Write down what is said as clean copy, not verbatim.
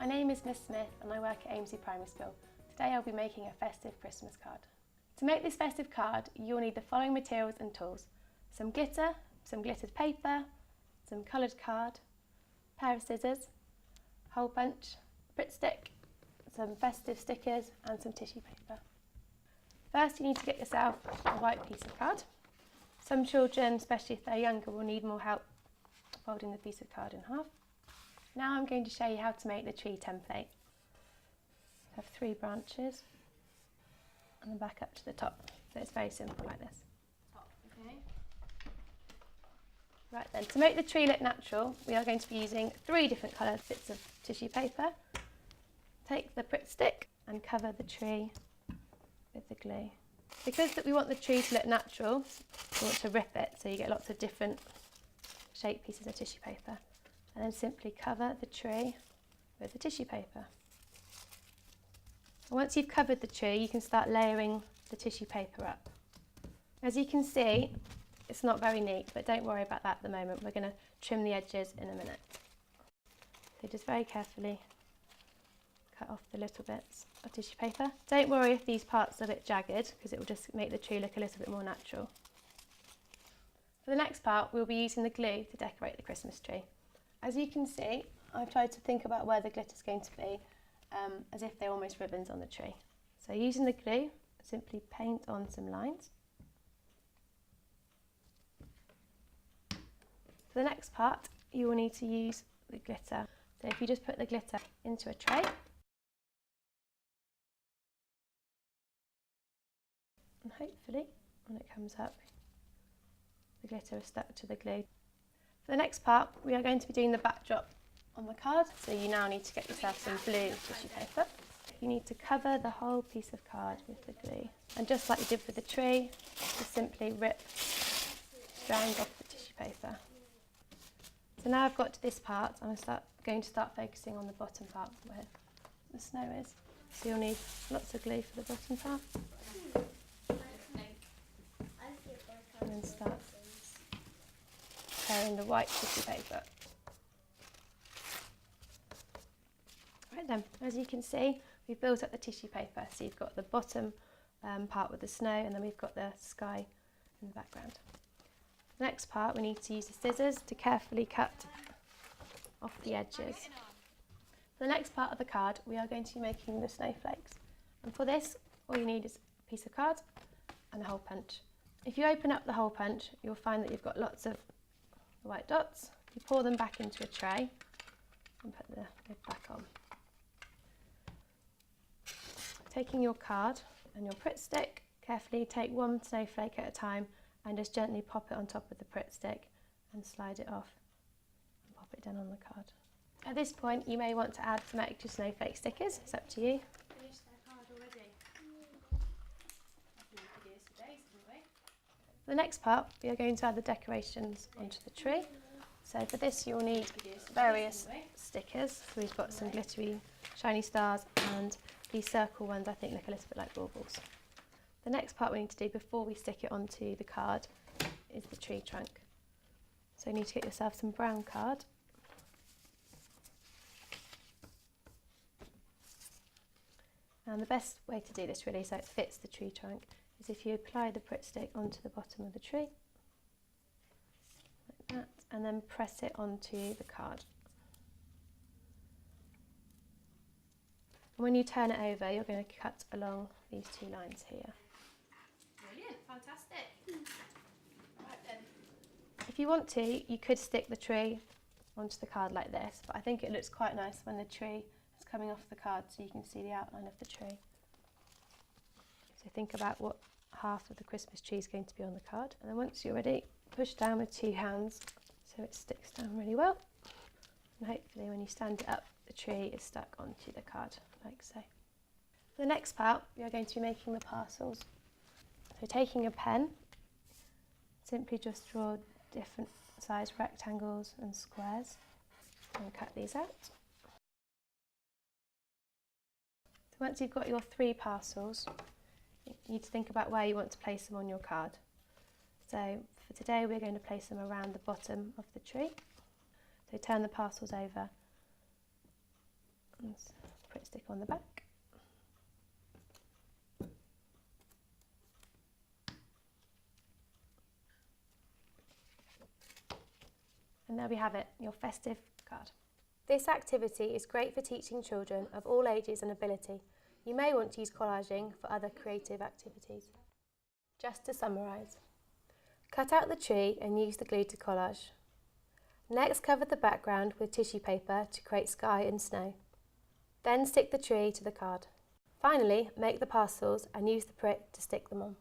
name is Miss Smith and I work at Amesbury Primary School. Today I'll be making a festive Christmas card. To make this festive card, you'll need the following materials and tools: some glitter, some glittered paper, some coloured card, a pair of scissors, hole punch, Pritt stick, some festive stickers and some tissue paper. First, you need to get yourself a white piece of card. Some children, especially if they're younger, will need more help folding the piece of card in half. Now I'm going to show you how to make the tree template. I have 3 branches and then back up to the top. So it's very simple like this. Okay. Right then, to make the tree look natural, we are going to be using 3 different coloured bits of tissue paper. Take the Pritt stick and cover the tree with the glue. Because we want the tree to look natural, we want to rip it so you get lots of different shaped pieces of tissue paper. And then simply cover the tree with the tissue paper. And once you've covered the tree, you can start layering the tissue paper up. As you can see, it's not very neat, but don't worry about that at the moment. We're going to trim the edges in a minute. So just very carefully cut off the little bits of tissue paper. Don't worry if these parts are a bit jagged, because it will just make the tree look a little bit more natural. For the next part, we'll be using the glue to decorate the Christmas tree. As you can see, I've tried to think about where the glitter is going to be, as if they're almost ribbons on the tree. So using the glue, simply paint on some lines. For the next part, you will need to use the glitter. So if you just put the glitter into a tray, and hopefully when it comes up, the glitter is stuck to the glue. For the next part, we are going to be doing the backdrop on the card. So you now need to get yourself some blue tissue paper. You need to cover the whole piece of card with the glue. And just like you did with the tree, just simply rip strands off the tissue paper. So now I've got to this part, I'm going to start focusing on the bottom part where the snow is. So you'll need lots of glue for the bottom part. And then start tearing the white tissue paper. Right then, as you can see, we've built up the tissue paper. So you've got the bottom part with the snow, and then we've got the sky in the background. The next part, we need to use the scissors to carefully cut off the edges. For the next part of the card, we are going to be making the snowflakes. And for this, all you need is a piece of card and a hole punch. If you open up the hole punch, you'll find that you've got lots of white dots. You pour them back into a tray and put the lid back on. Taking your card and your Pritt stick, carefully take 1 snowflake at a time and just gently pop it on top of the Pritt stick and slide it off and pop it down on the card. At this point, you may want to add some extra snowflake stickers. It's up to you. Finished their card already. For the next part, we are going to add the decorations onto the tree. So for this, you'll need various stickers. So we've got some glittery, shiny stars, and these circle ones I think look a little bit like baubles. The next part we need to do before we stick it onto the card is the tree trunk. So you need to get yourself some brown card. And the best way to do this really, so it fits the tree trunk, is if you apply the Pritt stick onto the bottom of the tree, like that, and then press it onto the card. And when you turn it over, you're going to cut along these 2 lines here. Brilliant, fantastic. Right then. If you want to, you could stick the tree onto the card like this, but I think it looks quite nice when the tree is coming off the card so you can see the outline of the tree. So think about what half of the Christmas tree is going to be on the card. And then once you're ready, push down with 2 hands so it sticks down really well. And hopefully when you stand it up, the tree is stuck onto the card, like so. For the next part, we are going to be making the parcels. So taking a pen, simply just draw different size rectangles and squares and cut these out. So once you've got your 3 parcels, you need to think about where you want to place them on your card. So for today, we're going to place them around the bottom of the tree. So turn the parcels over And Pritt sticker on the back. And there we have it, your festive card. This activity is great for teaching children of all ages and ability. You may want to use collaging for other creative activities. Just to summarise, cut out the tree and use the glue to collage. Next, cover the background with tissue paper to create sky and snow. Then stick the tree to the card. Finally, make the parcels and use the Pritt to stick them on.